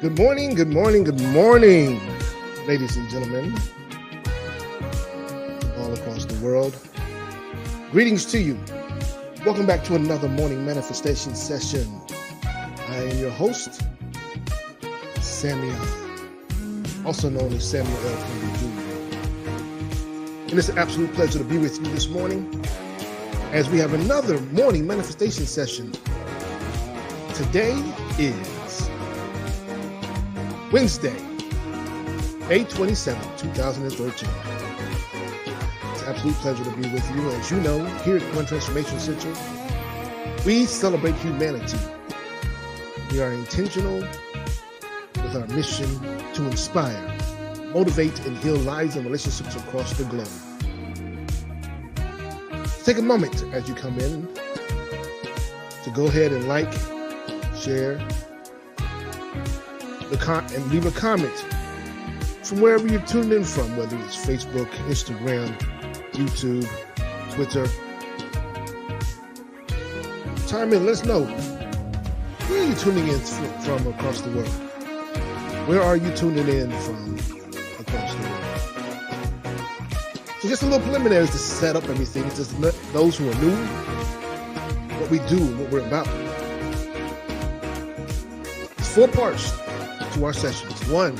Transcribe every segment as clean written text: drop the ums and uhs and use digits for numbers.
Good morning, good morning, good morning, ladies and gentlemen, all across the world. Greetings to you. Welcome back to another morning manifestation session. I am your host, Samuel, also known as Samuel L. Kennedy Jr. And it's an absolute pleasure to be with you this morning as we have another morning manifestation session. Today is Wednesday, May 27, 2013. It's an absolute pleasure to be with you. As you know, here at One Transformation Center, we celebrate humanity. We are intentional with our mission to inspire, motivate, and heal lives and relationships across the globe. Take a moment as you come in to go ahead and like, share, and leave a comment from wherever you're tuned in from, whether it's Facebook, Instagram, YouTube, Twitter. Chime in, let us know. Where are you tuning in from across the world? Where are you tuning in from across the world? So just a little preliminaries to set up everything, just to let those who are new, what we do and what we're about. It's 4 parts to our sessions. 1,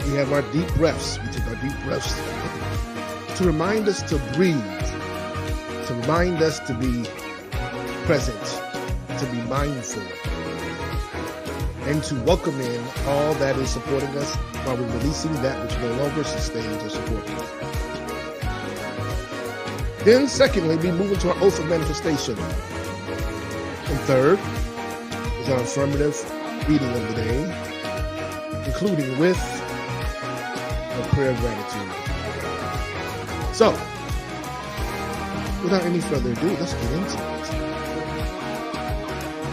we have our deep breaths. We take our deep breaths to remind us to breathe, to remind us to be present, to be mindful, and to welcome in all that is supporting us while we're releasing that which no longer sustains or supports us. Then secondly, we move into our oath of manifestation. And third is our affirmative reading of the day, including with a prayer of gratitude. So, without any further ado, let's get into it.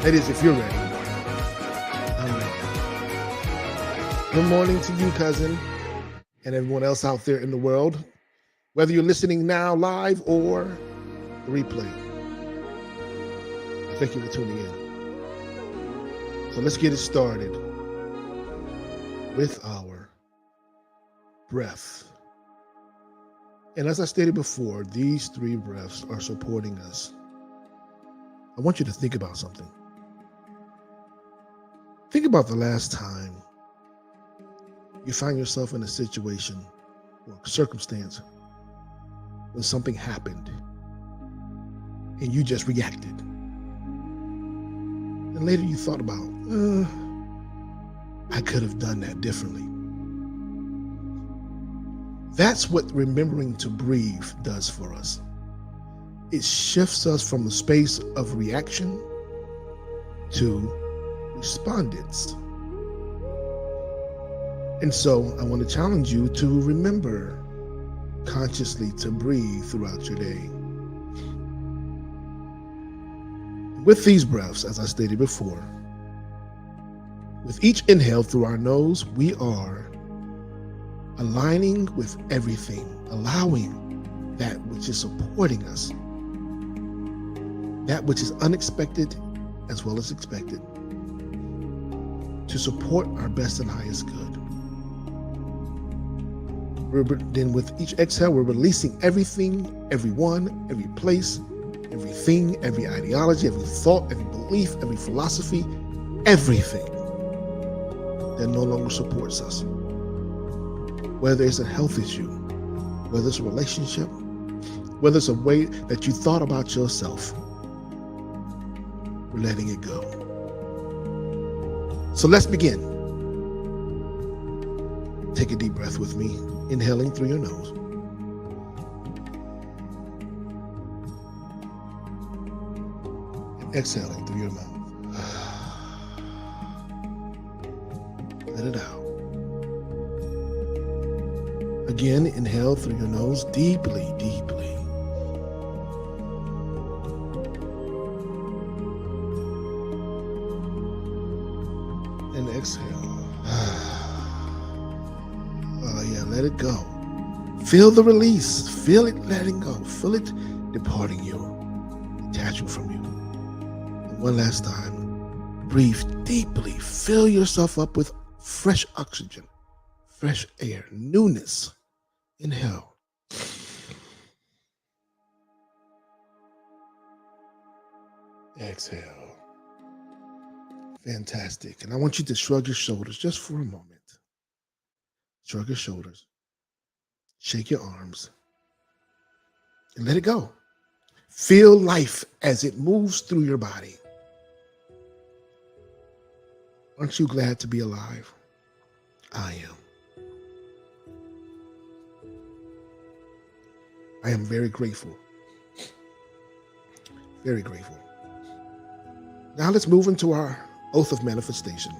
That is, if you're ready, I'm ready. Good morning to you, cousin, and everyone else out there in the world, whether you're listening now live or the replay. I thank you for tuning in. So let's get it started with our breath. And as I stated before, these 3 breaths are supporting us. I want you to think about something. Think about the last time you find yourself in a situation or circumstance when something happened and you just reacted. And later you thought about, I could have done that differently. That's what remembering to breathe does for us. It shifts us from a space of reaction to respondents. And so I want to challenge you to remember consciously to breathe throughout your day. With these breaths, as I stated before, with each inhale through our nose, we are aligning with everything, allowing that which is supporting us, that which is unexpected as well as expected, to support our best and highest good. Then with each exhale, we're releasing everything, everyone, every place, everything, every ideology, every thought, every belief, every philosophy, everything that no longer supports us. Whether it's a health issue, whether it's a relationship, whether it's a way that you thought about yourself, we're letting it go. So let's begin. Take a deep breath with me, inhaling through your nose. And exhaling through your mouth. Let it out. Again, inhale through your nose deeply, deeply. And exhale. Oh yeah, let it go. Feel the release. Feel it letting go. Feel it departing you, detaching from you. And one last time, breathe deeply. Fill yourself up with fresh oxygen, fresh air, newness. Inhale. Exhale. Fantastic. And I want you to shrug your shoulders just for a moment. Shrug your shoulders. Shake your arms. And let it go. Feel life as it moves through your body. Aren't you glad to be alive? I am. I am very grateful. Very grateful. Now let's move into our oath of manifestation,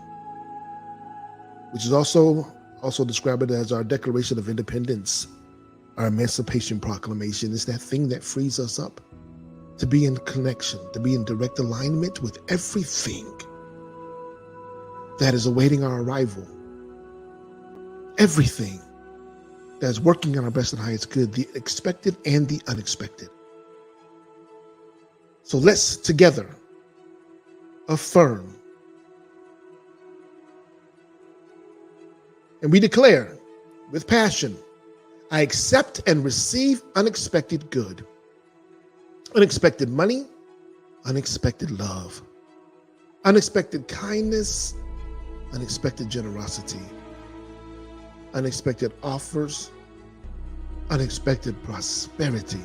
which is also described as our Declaration of Independence, our Emancipation Proclamation. Is that thing that frees us up to be in connection, to be in direct alignment with everything that is awaiting our arrival. Everything that is working on our best and highest good, the expected and the unexpected. So let's together affirm. And we declare with passion, I accept and receive unexpected good, unexpected money, unexpected love, unexpected kindness, unexpected generosity, unexpected offers, unexpected prosperity,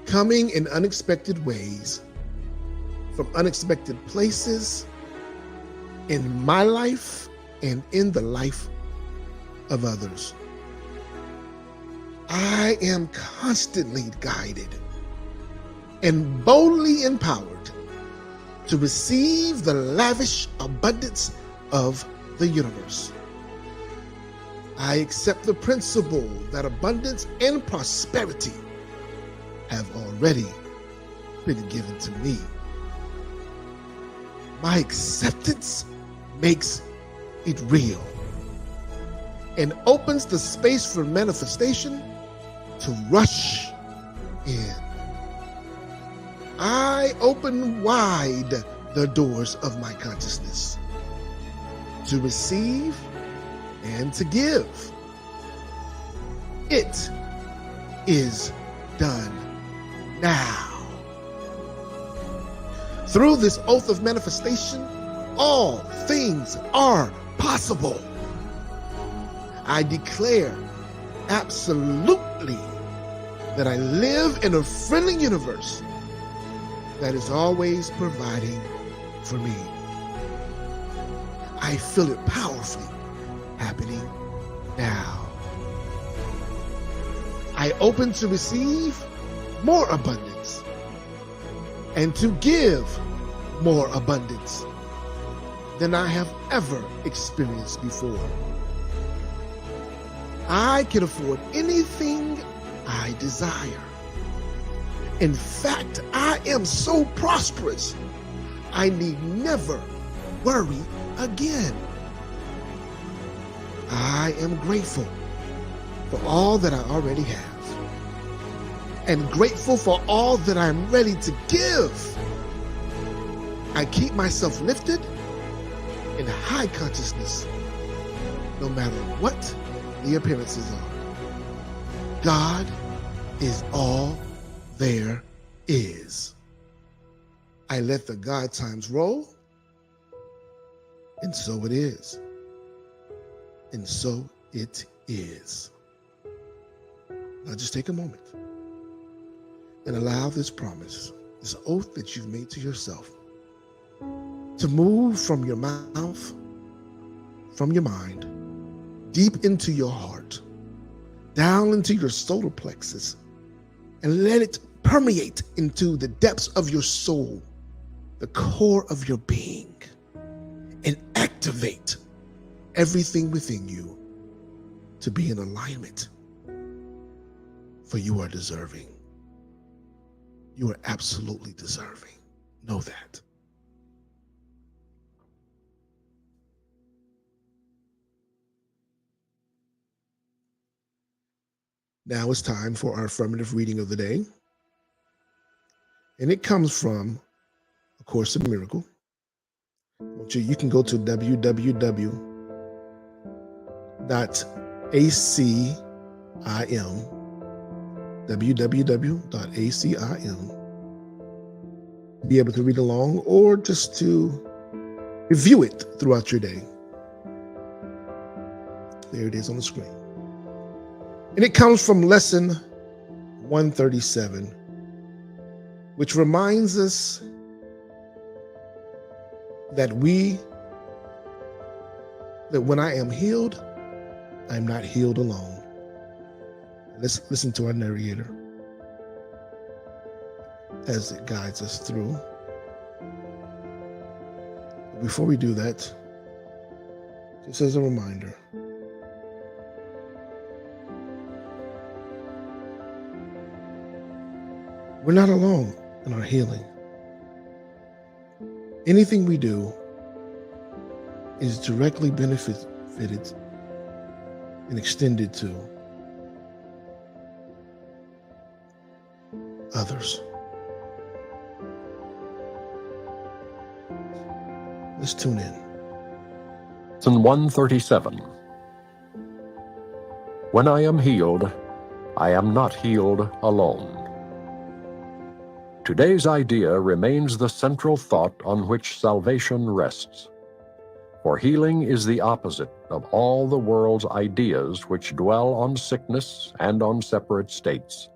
coming in unexpected ways, from unexpected places in my life and in the life of others. I am constantly guided and boldly empowered to receive the lavish abundance of the universe. I accept the principle that abundance and prosperity have already been given to me. My acceptance makes it real and opens the space for manifestation to rush in. I open wide the doors of my consciousness to receive and to give. It is done now. Through this oath of manifestation, all things are possible. I declare absolutely that I live in a friendly universe that is always providing for me. I feel it powerfully happening now. I open to receive more abundance and to give more abundance than I have ever experienced before. I can afford anything I desire. In fact, I am so prosperous, I need never worry again. I am grateful for all that I already have, and grateful for all that I'm ready to give. I keep myself lifted in high consciousness, no matter what the appearances are. God is all there is. I let the God times roll, and so it is. And so it is. Now just take a moment and allow this promise, this oath that you've made to yourself, to move from your mouth, from your mind, deep into your heart, down into your solar plexus, and let it permeate into the depths of your soul, the core of your being, and activate everything within you to be in alignment. For you are deserving. You are absolutely deserving. Know that. Now it's time for our affirmative reading of the day. And it comes from A Course in Miracles, You can go to www.acim, be able to read along or just to review it throughout your day. There it is on the screen. And it comes from lesson 137, which reminds us that when I am healed, I'm not healed alone. Let's listen to our narrator as it guides us through. Before we do that, just as a reminder, we're not alone in our healing. Anything we do is directly benefited and extended to others. Let's tune in. Lesson 137. When I am healed, I am not healed alone. Today's idea remains the central thought on which salvation rests. For healing is the opposite of all the world's ideas which dwell on sickness and on separate states.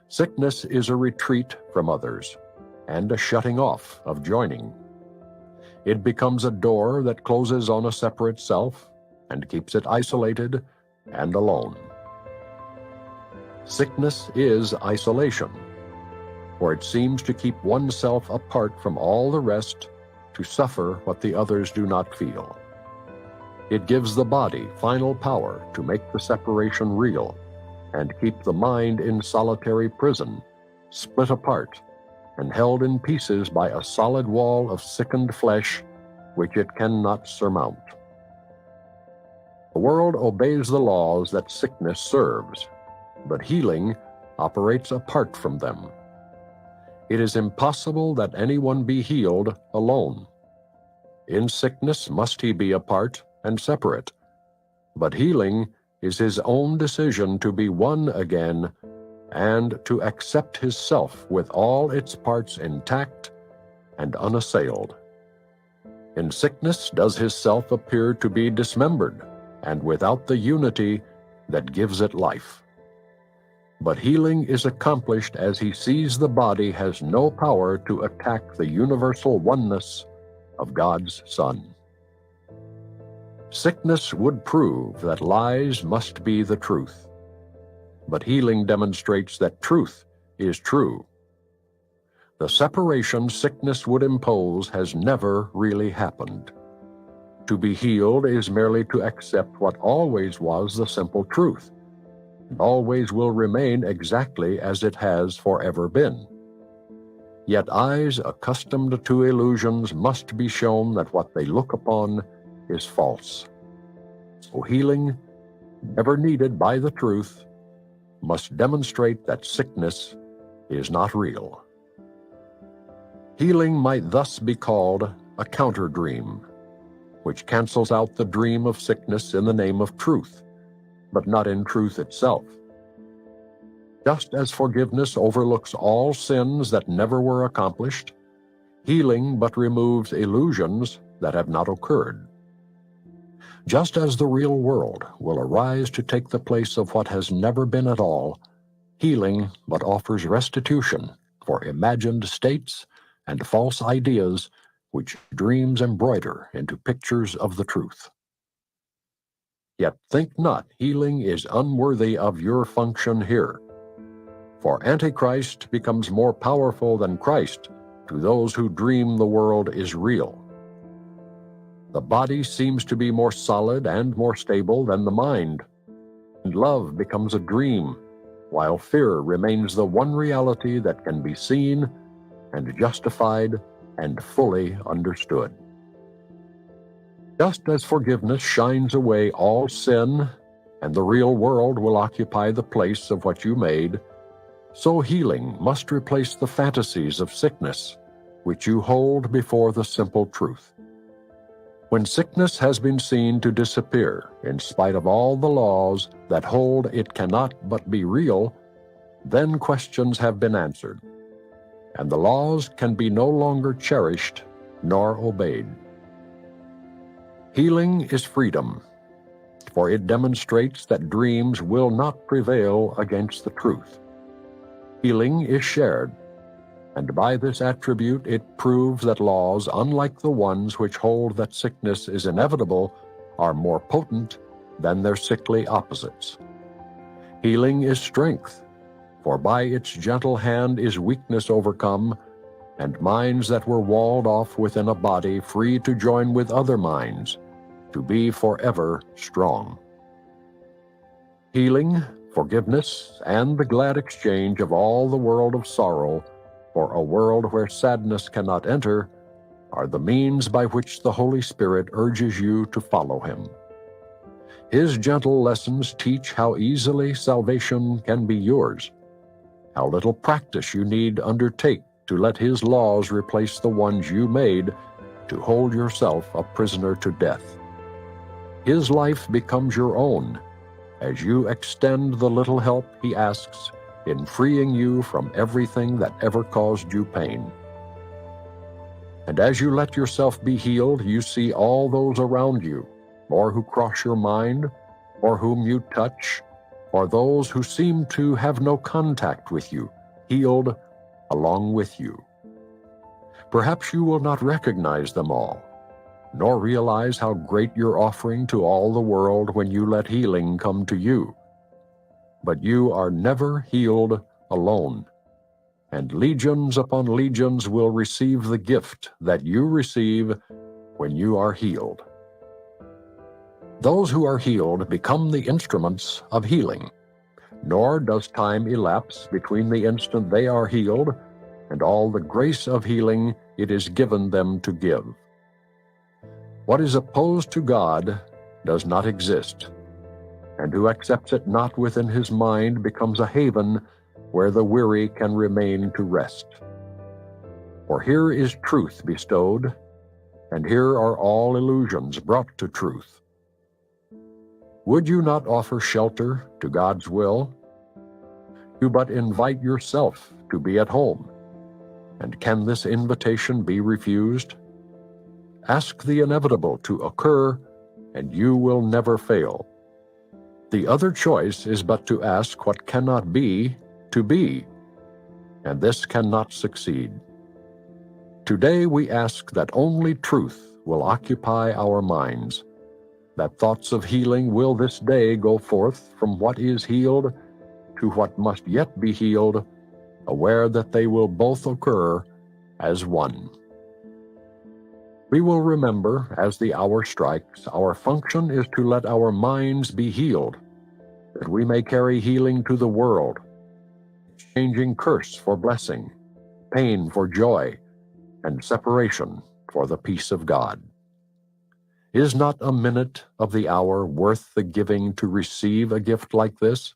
Sickness is a retreat from others and a shutting off of joining. It becomes a door that closes on a separate self and keeps it isolated and alone. Sickness is isolation, for it seems to keep oneself apart from all the rest to suffer what the others do not feel. It gives the body final power to make the separation real and keep the mind in solitary prison, split apart and held in pieces by a solid wall of sickened flesh which it cannot surmount. The world obeys the laws that sickness serves, but healing operates apart from them. It is impossible that anyone be healed alone. In sickness must he be apart and separate, but healing is his own decision to be one again and to accept his self with all its parts intact and unassailed. In sickness does his self appear to be dismembered and without the unity that gives it life. But healing is accomplished as he sees the body has no power to attack the universal oneness of God's Son. Sickness would prove that lies must be the truth, but healing demonstrates that truth is true. The separation sickness would impose has never really happened. To be healed is merely to accept what always was the simple truth, and always will remain exactly as it has forever been. Yet eyes accustomed to illusions must be shown that what they look upon is false. So healing, never needed by the truth, must demonstrate that sickness is not real. Healing might thus be called a counter-dream, which cancels out the dream of sickness in the name of truth, but not in truth itself. Just as forgiveness overlooks all sins that never were accomplished, healing but removes illusions that have not occurred. Just as the real world will arise to take the place of what has never been at all, healing but offers restitution for imagined states and false ideas which dreams embroider into pictures of the truth. Yet think not healing is unworthy of your function here, for Antichrist becomes more powerful than Christ to those who dream the world is real. The body seems to be more solid and more stable than the mind, and love becomes a dream, while fear remains the one reality that can be seen and justified and fully understood. Just as forgiveness shines away all sin, and the real world will occupy the place of what you made, so healing must replace the fantasies of sickness, which you hold before the simple truth. When sickness has been seen to disappear in spite of all the laws that hold it cannot but be real, then questions have been answered, and the laws can be no longer cherished nor obeyed. Healing is freedom, for it demonstrates that dreams will not prevail against the truth. Healing is shared, and by this attribute it proves that laws, unlike the ones which hold that sickness is inevitable, are more potent than their sickly opposites. Healing is strength, for by its gentle hand is weakness overcome, and minds that were walled off within a body free to join with other minds, to be forever strong. Healing, forgiveness, and the glad exchange of all the world of sorrow for a world where sadness cannot enter are the means by which the Holy Spirit urges you to follow Him. His gentle lessons teach how easily salvation can be yours, how little practice you need undertake to let His laws replace the ones you made to hold yourself a prisoner to death. His life becomes your own as you extend the little help He asks in freeing you from everything that ever caused you pain. And as you let yourself be healed, you see all those around you, or who cross your mind, or whom you touch, or those who seem to have no contact with you, healed along with you. Perhaps you will not recognize them all, nor realize how great your offering to all the world when you let healing come to you. But you are never healed alone, and legions upon legions will receive the gift that you receive when you are healed. Those who are healed become the instruments of healing, nor does time elapse between the instant they are healed and all the grace of healing it is given them to give. What is opposed to God does not exist, and who accepts it not within his mind becomes a haven where the weary can remain to rest. For here is truth bestowed, and here are all illusions brought to truth. Would you not offer shelter to God's will? You but invite yourself to be at home, and can this invitation be refused? Ask the inevitable to occur, and you will never fail. The other choice is but to ask what cannot be to be, and this cannot succeed. Today we ask that only truth will occupy our minds, that thoughts of healing will this day go forth from what is healed to what must yet be healed, aware that they will both occur as one. We will remember, as the hour strikes, our function is to let our minds be healed, that we may carry healing to the world, exchanging curse for blessing, pain for joy, and separation for the peace of God. Is not a minute of the hour worth the giving to receive a gift like this?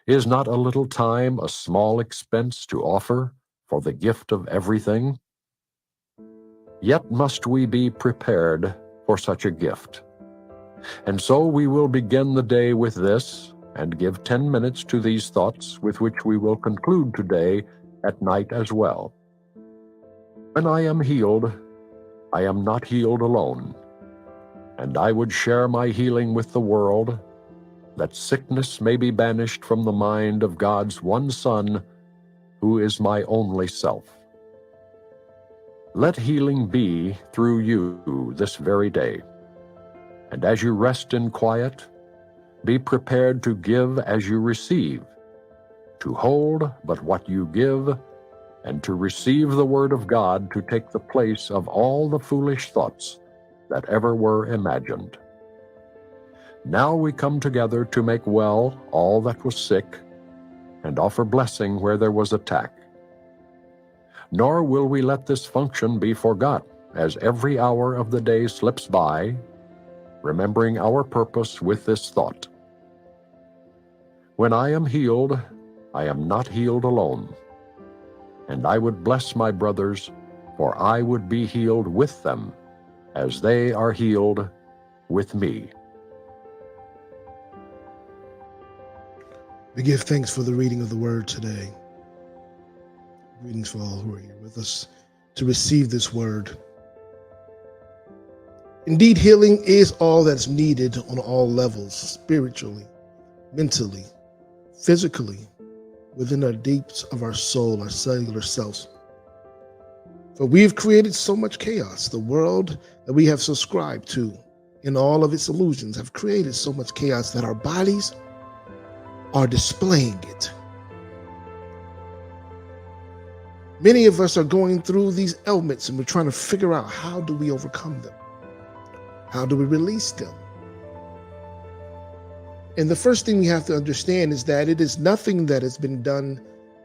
Is not a little time a small expense to offer for the gift of everything? Yet must we be prepared for such a gift. And so we will begin the day with this, and give 10 minutes to these thoughts with which we will conclude today at night as well. When I am healed, I am not healed alone, and I would share my healing with the world, that sickness may be banished from the mind of God's one Son, who is my only self. Let healing be through you this very day, and as you rest in quiet, be prepared to give as you receive, to hold but what you give, and to receive the Word of God to take the place of all the foolish thoughts that ever were imagined. Now we come together to make well all that was sick, and offer blessing where there was attack. Nor will we let this function be forgot, as every hour of the day slips by, remembering our purpose with this thought. When I am healed, I am not healed alone, and I would bless my brothers for I would be healed with them, as they are healed with me. We give thanks for the reading of the word today. Greetings for all who are here with us to receive this word. Indeed, healing is all that's needed on all levels, spiritually, mentally, physically, within the deeps of our soul, our cellular selves. For we have created so much chaos. The world that we have subscribed to in all of its illusions have created so much chaos that our bodies are displaying it. Many of us are going through these ailments and we're trying to figure out, how do we overcome them? How do we release them? And the first thing we have to understand is that it is nothing that has been done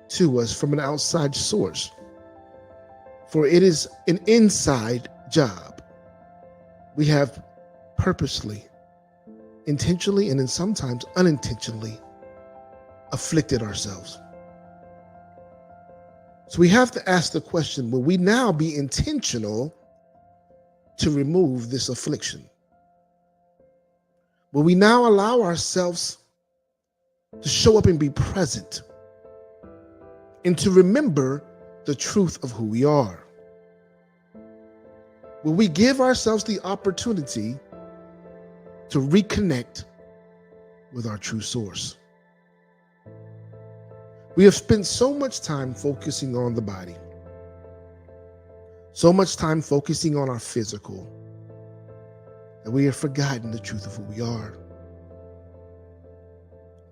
to us from an outside source, for it is an inside job. We have purposely, intentionally, and then sometimes unintentionally afflicted ourselves. So we have to ask the question, will we now be intentional to remove this affliction? Will we now allow ourselves to show up and be present and to remember the truth of who we are? Will we give ourselves the opportunity to reconnect with our true source? We have spent so much time focusing on the body, so much time focusing on our physical, that we have forgotten the truth of who we are.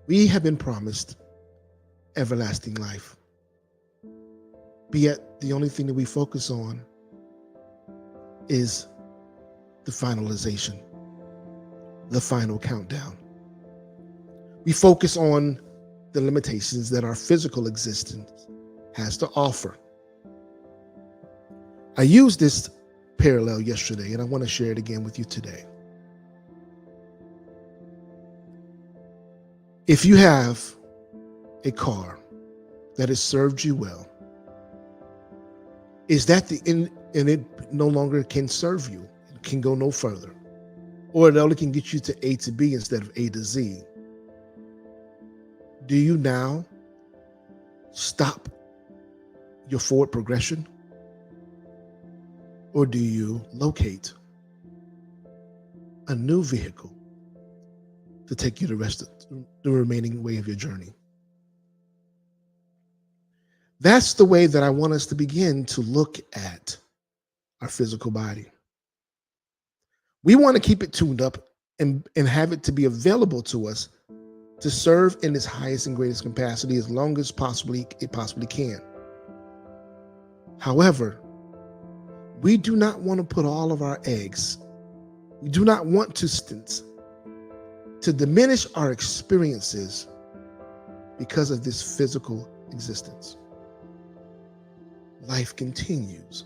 We have been promised everlasting life, but yet the only thing that we focus on is the finalization, the final countdown. We focus on the limitations that our physical existence has to offer. I used this parallel yesterday, and I want to share it again with you today. If you have a car that has served you well, is that the end, and it no longer can serve you, it can go no further, or it only can get you to A to B instead of A to Z? Do you now stop your forward progression? Or do you locate a new vehicle to take you the remaining way of your journey? That's the way that I want us to begin to look at our physical body. We want to keep it tuned up and have it to be available to us to serve in its highest and greatest capacity as long as it possibly can. However, we do not want to put all of our eggs, we do not want to diminish our experiences because of this physical existence. Life continues.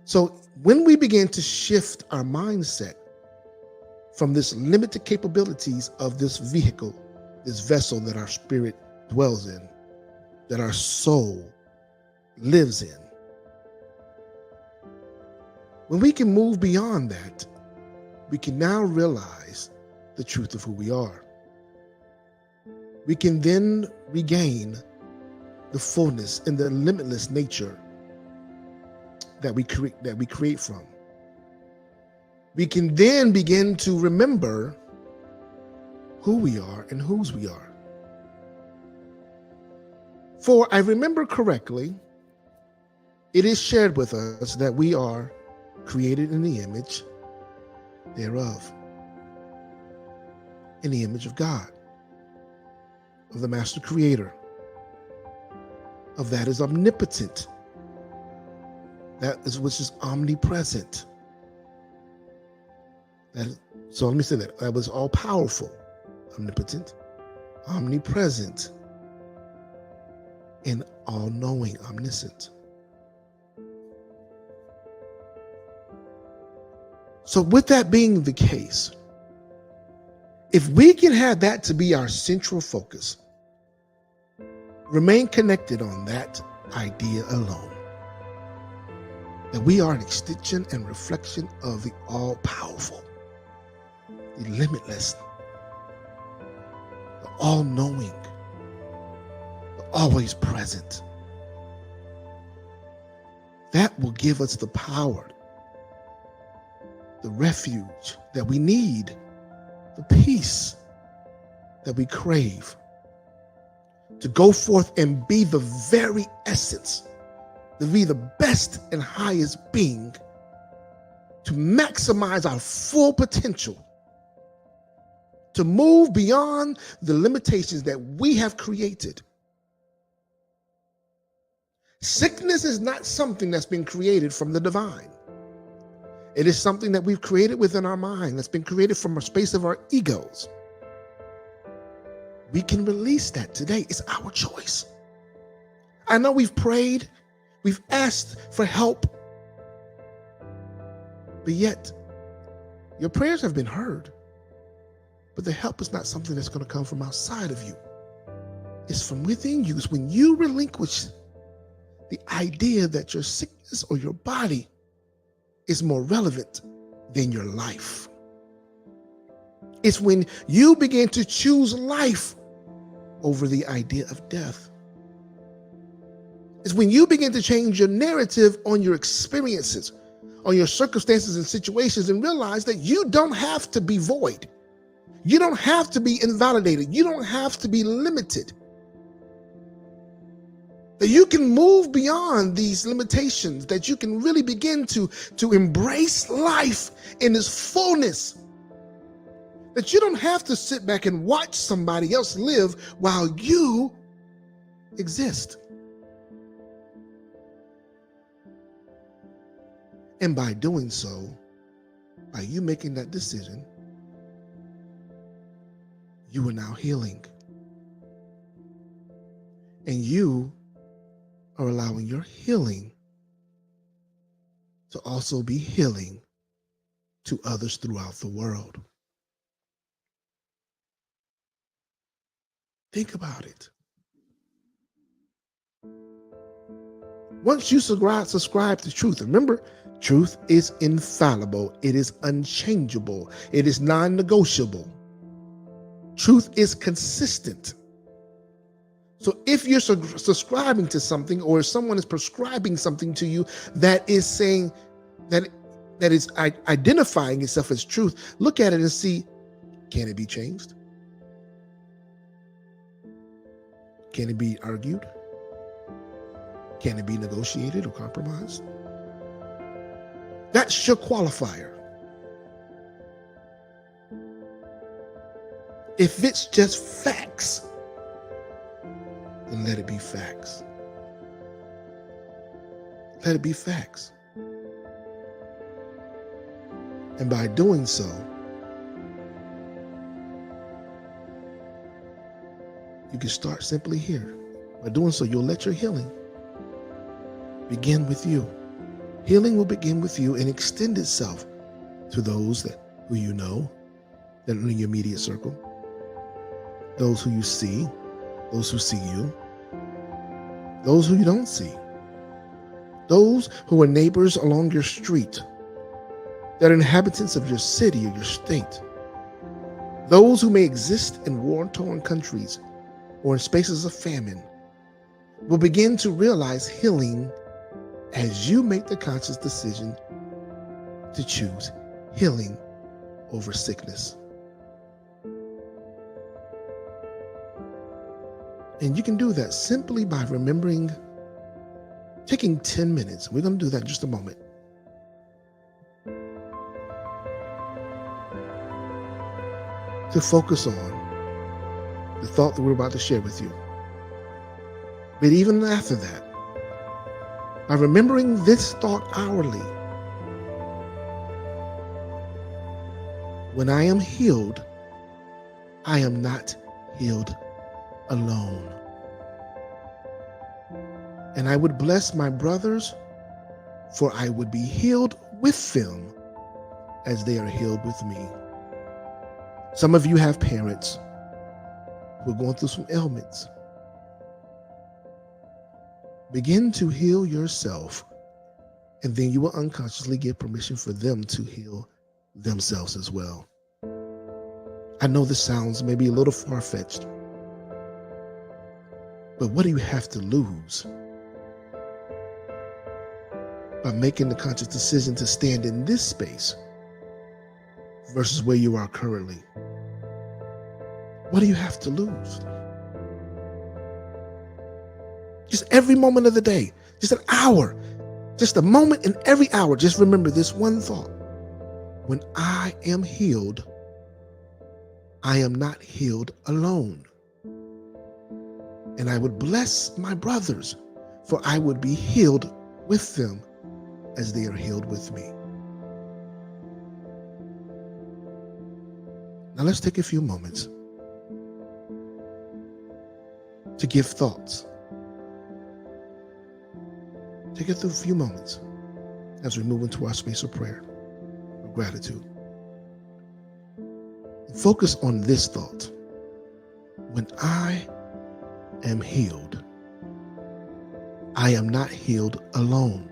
So when we begin to shift our mindset from this limited capabilities of this vehicle, this vessel that our spirit dwells in, that our soul lives in, when we can move beyond that, we can now realize the truth of who we are. We can then regain the fullness and the limitless nature that we create from. We can then begin to remember who we are and whose we are. For I remember correctly, it is shared with us that we are created in the image thereof, in the image of God, of the Master Creator, of that is omnipotent, which is omnipresent. So let me say that was all powerful, omnipotent, omnipresent, and all-knowing, omniscient. So with that being the case, if we can have that to be our central focus, remain connected on that idea alone, that we are an extension and reflection of the all-powerful, the limitless, the all-knowing, the always present. That will give us the power, the refuge that we need, the peace that we crave, to go forth and be the very essence, to be the best and highest being, to maximize our full potential, to move beyond the limitations that we have created. Sickness is not something that's been created from the divine. It is something that we've created within our mind, that's been created from a space of our egos. We can release that today. It's our choice. I know we've prayed, we've asked for help, but yet your prayers have been heard. But the help is not something that's going to come from outside of you. It's from within you. It's when you relinquish the idea that your sickness or your body is more relevant than your life. It's when you begin to choose life over the idea of death. It's when you begin to change your narrative on your experiences, on your circumstances and situations, and realize that you don't have to be void. You don't have to be invalidated. You don't have to be limited. That you can move beyond these limitations, that you can really begin to embrace life in its fullness. That you don't have to sit back and watch somebody else live while you exist. And by doing so, by you making that decision, you are now healing. And you are allowing your healing to also be healing to others throughout the world. Think about it. Once you subscribe to truth, remember, truth is infallible. It is unchangeable. It is non-negotiable. Truth is consistent. So if you're subscribing to something, or if someone is prescribing something to you that is saying that is identifying itself as truth, look at it and see, can it be changed? Can it be argued? Can it be negotiated or compromised? That's your qualifier. If it's just facts, then let it be facts. Let it be facts. And by doing so, you can start simply here. By doing so, you'll let your healing begin with you. Healing will begin with you and extend itself to those who you know, that are in your immediate circle, those who you see, those who see you, those who you don't see, those who are neighbors along your street, that are inhabitants of your city or your state, those who may exist in war-torn countries or in spaces of famine, will begin to realize healing as you make the conscious decision to choose healing over sickness. And you can do that simply by remembering, taking 10 minutes. We're going to do that in just a moment. To focus on the thought that we're about to share with you. But even after that, by remembering this thought hourly, when I am healed, I am not healed alone. And I would bless my brothers, for I would be healed with them as they are healed with me. Some of you have parents who are going through some ailments. Begin to heal yourself And then you will unconsciously give permission for them to heal themselves as well. I know this sounds maybe a little far-fetched, but what do you have to lose by making the conscious decision to stand in this space versus where you are currently? What do you have to lose? Just every moment of the day, just an hour, just a moment in every hour, just remember this one thought. When I am healed, I am not healed alone. And I would bless my brothers, for I would be healed with them as they are healed with me. Now let's take a few moments to give thoughts. Take it through a few moments as we move into our space of prayer, of gratitude. Focus on this thought. When I am healed, I am not healed alone.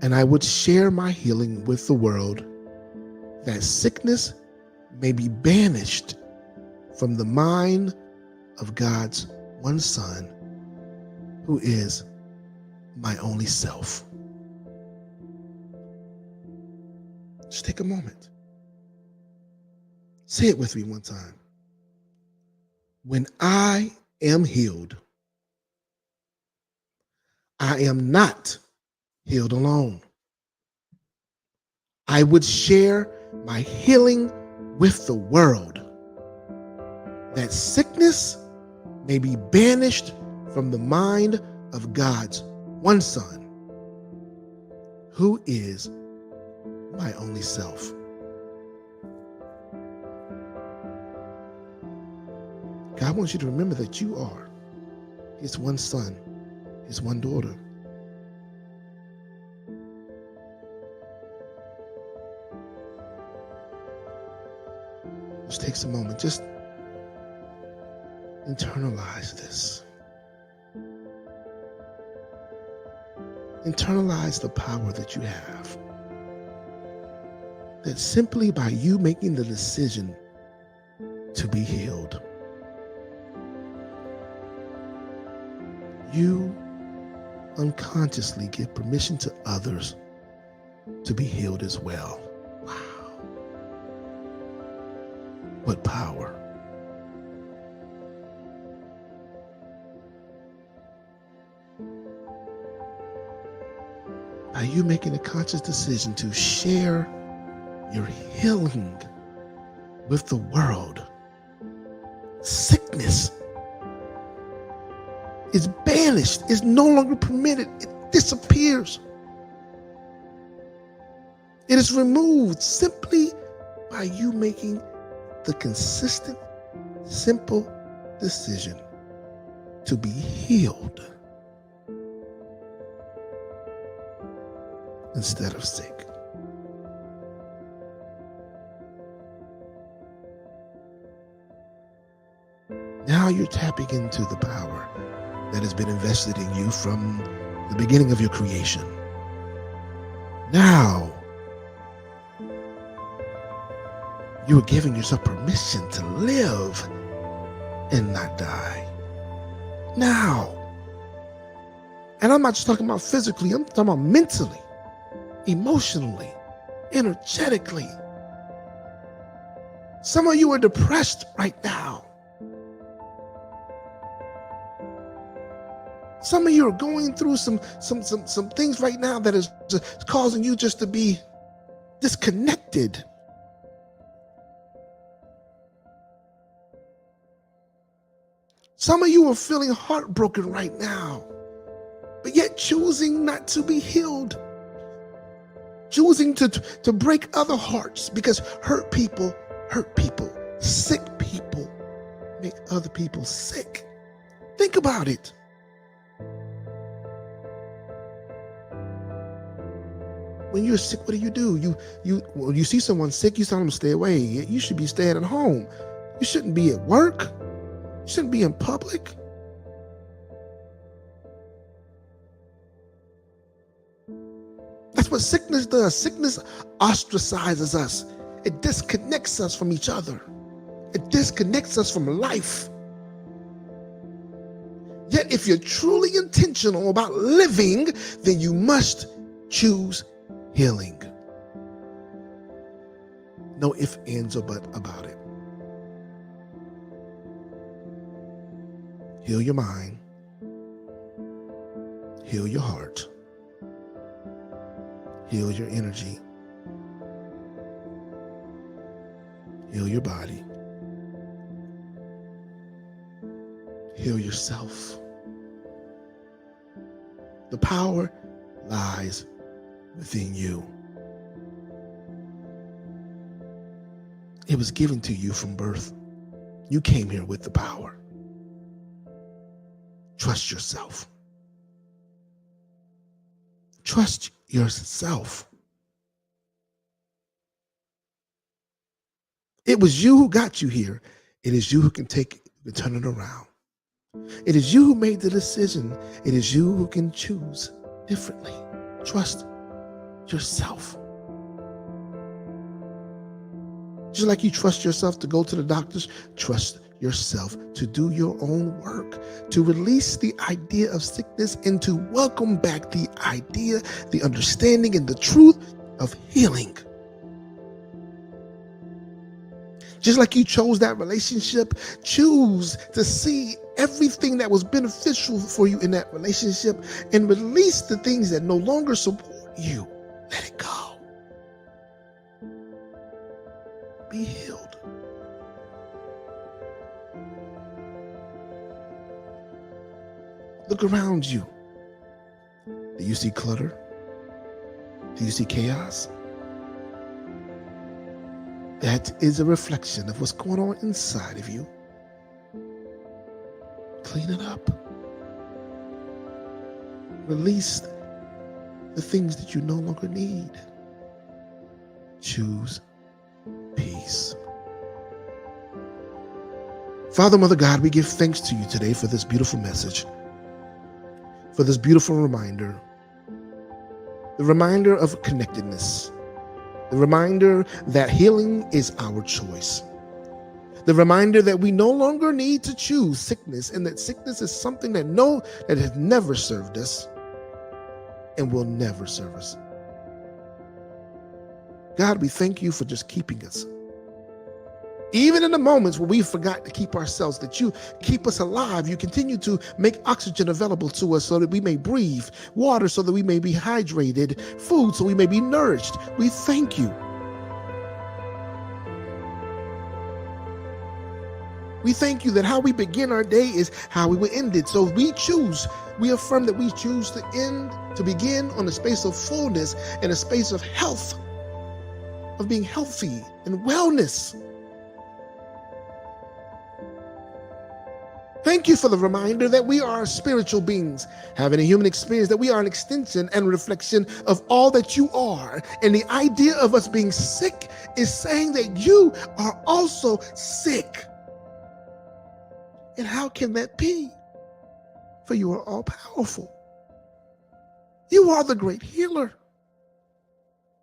And I would share my healing with the world, that sickness may be banished from the mind of God's one Son, who is my only self. Just take a moment. Say it with me one time. When I am healed, I am not healed alone. I would share my healing with the world, that sickness may be banished from the mind of God's one Son, who is my only self. God wants you to remember that you are His one son, His one daughter. Just take some moment, just internalize this. Internalize the power that you have. That simply by you making the decision to be healed, you unconsciously give permission to others to be healed as well. Wow. What power. By you making a conscious decision to share your healing with the world, sickness is banished, is no longer permitted, it disappears. It is removed simply by you making the consistent, simple decision to be healed instead of sick. Now you're tapping into the power that has been invested in you from the beginning of your creation. Now, you are giving yourself permission to live and not die. Now, and I'm not just talking about physically, I'm talking about mentally, emotionally, energetically. Some of you are depressed right now. Some of you are going through some things right now that is just causing you just to be disconnected. Some of you are feeling heartbroken right now, but yet choosing not to be healed. Choosing to break other hearts, because hurt people, sick people make other people sick. Think about it. When you're sick, what do? When you see someone sick, you tell them to stay away. You should be staying at home. You shouldn't be at work. You shouldn't be in public. what sickness does. Sickness ostracizes us. It disconnects us from each other. It disconnects us from life. Yet if you're truly intentional about living, then you must choose healing. No ifs, ands, or buts about it. Heal your mind. Heal your heart. Heal your energy. Heal your body. Heal yourself. The power lies within you. It was given to you from birth. You came here with the power. Trust yourself. Trust yourself. It was you who got you here. It is you who can turn it around. It is you who made the decision. It is you who can choose differently. Trust yourself. Just like you trust yourself to go to the doctors, trust yourself to do your own work, to release the idea of sickness and to welcome back the idea, the understanding, and the truth of healing. Just like you chose that relationship, choose to see everything that was beneficial for you in that relationship and release the things that no longer support you. Let it go. Be healed. Look around you. Do you see clutter? Do you see chaos? That is a reflection of what's going on inside of you. Clean it up. Release the things that you no longer need. Choose peace. Father, Mother God, we give thanks to you today for this beautiful message, for this beautiful reminder, the reminder of connectedness, the reminder that healing is our choice, the reminder that we no longer need to choose sickness, and that sickness is something that has never served us and will never serve us. God, we thank you for just keeping us. Even in the moments where we forgot to keep ourselves, that you keep us alive. You continue to make oxygen available to us so that we may breathe, water so that we may be hydrated, food so we may be nourished. We thank you. We thank you that how we begin our day is how we will end it. So we affirm that we choose to begin on a space of fullness and a space of health, of being healthy and wellness. Thank you for the reminder that we are spiritual beings, having a human experience, that we are an extension and reflection of all that you are. And the idea of us being sick is saying that you are also sick. And how can that be? For you are all powerful. You are the great healer.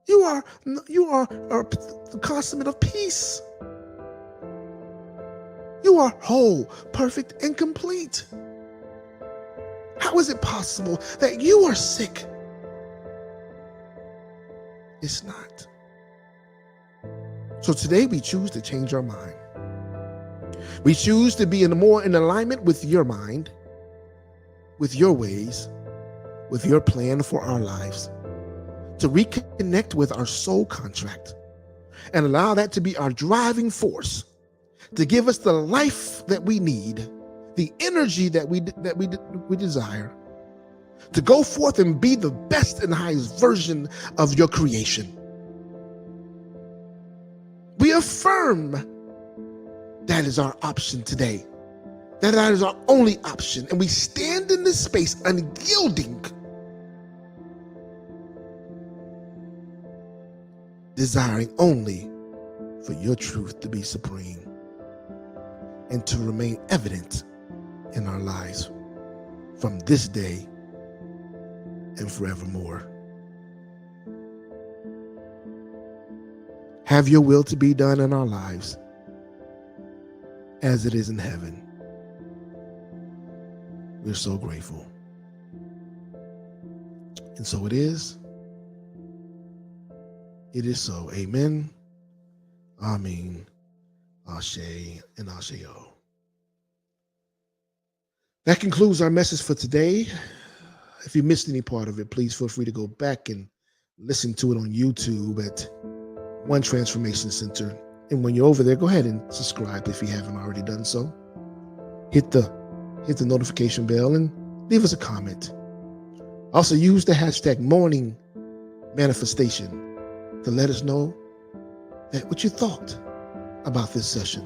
You are the consummate of peace. You are whole, perfect, and complete. How is it possible that you are sick? It's not. So today we choose to change our mind. We choose to be more in alignment with your mind, with your ways, with your plan for our lives, to reconnect with our soul contract and allow that to be our driving force, to give us the life that we need, the energy that we desire, to go forth and be the best and highest version of your creation. We affirm that is our option today. That is our only option. And we stand in this space unyielding, desiring only for your truth to be supreme and to remain evident in our lives from this day and forevermore. have your will to be done in our lives as it is in heaven. We're so grateful. And so it is. It is so. Amen. Amen. Ashe and Asheo. That concludes our message for today. If you missed any part of it, please feel free to go back and listen to it on YouTube at One Transformation Center. And when you're over there, go ahead and subscribe if you haven't already done so. Hit the notification bell and leave us a comment. Also use the hashtag morning manifestation to let us know what you thought about this session.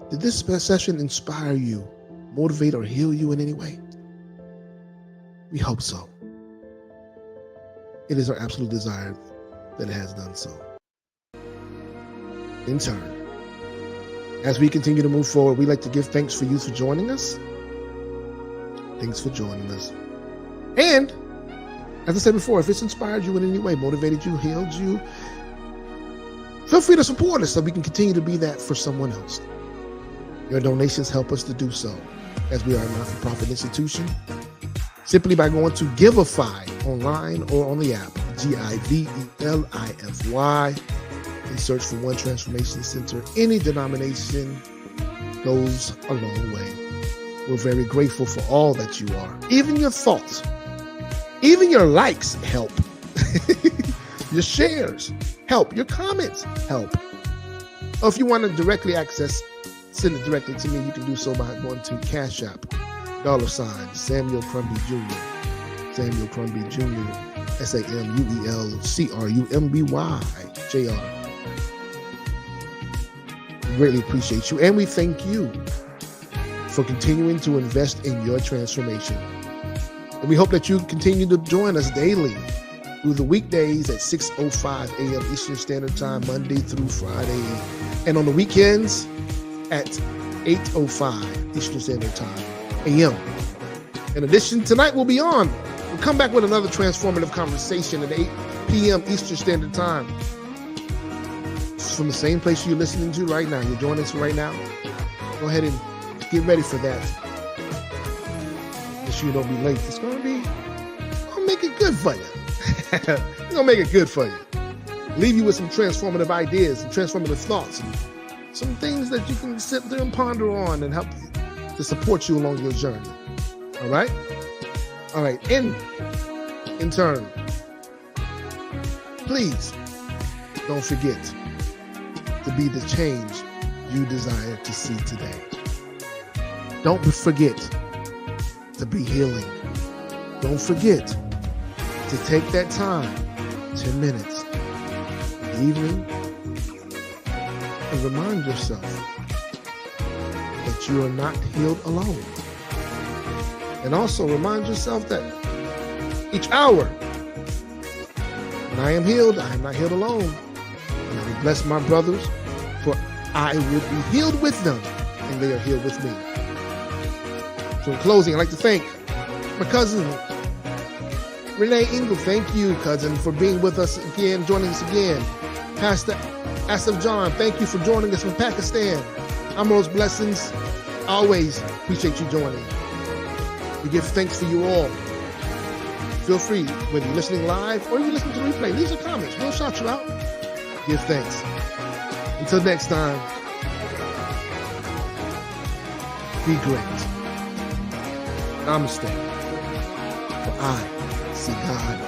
Did this session inspire you, motivate, or heal you in any way? We hope so. It is our absolute desire that it has done so. In turn, as we continue to move forward, we'd like to give thanks for you for joining us. Thanks for joining us. And, as I said before, if it's inspired you in any way, motivated you, healed you, feel free to support us so we can continue to be that for someone else. Your donations help us to do so, as we are a not-for-profit institution, simply by going to Giveify online or on the app, Givelify, and search for One Transformation Center. Any denomination goes a long way. We're very grateful for all that you are. Even your thoughts, even your likes help. Your shares help. Your comments help. Or if you want to directly send it directly to me, you can do so by going to Cash App, $ Samuel Crumby Jr. Samuel Crumby Jr. SAMUELCRUMBY JR. We greatly appreciate you, and we thank you for continuing to invest in your transformation. And we hope that you continue to join us daily through the weekdays at 6:05 a.m. Eastern Standard Time, Monday through Friday, and on the weekends at 8:05 Eastern Standard Time, a.m. In addition, tonight we'll come back with another transformative conversation at 8 p.m. Eastern Standard Time. It's from the same place you're listening to right now. You're joining us right now. Go ahead and get ready for that. Make sure you don't be late. It's going to make it good for you. It's going to make it good for you. Leave you with some transformative ideas and transformative thoughts and some things that you can sit there and ponder on and help to support you along your journey. All right? All right. In turn, please don't forget to be the change you desire to see today. Don't forget to be healing. Don't forget to take that time, 10 minutes, in the evening, and remind yourself that you are not healed alone. And also remind yourself that each hour, when I am healed, I am not healed alone. And I will bless my brothers, for I will be healed with them, and they are healed with me. So in closing, I'd like to thank my cousin, Renee Ingle. Thank you, cousin, for being with us again, joining us again. Pastor Asif John, thank you for joining us from Pakistan. Amor's blessings. Always appreciate you joining. We give thanks for you all. Feel free, whether you're listening live or you're listening to the replay, leave your comments. We'll shout you out. Give thanks. Until next time, be great. Namaste. For I see God